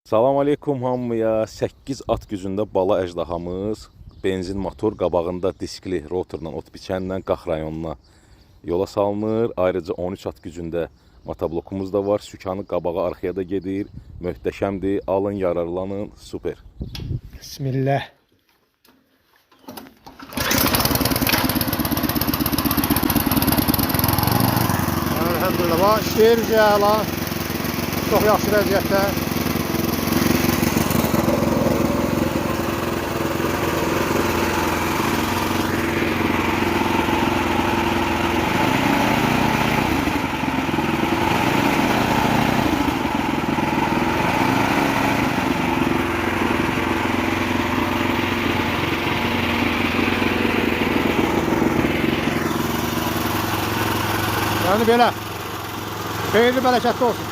Salam aleykum hamıya. 8 at gücündə bala əjdahamız benzin motor qabağında diskli rotorla ot biçənlə Qax rayonuna yola salınır. Ayrıca 13 at gücündə motoblokumuz da var. Sükanı qabağa arxaya da gedir. Möhtəşəmdir. Alın, yararlanın. Super. Bismillah. Elhamdülillah. Bax, işləyir güzel ha. Çox yaxşı vəziyyətdə. Yəni belə. Xeyirli, bərəkətli olsun.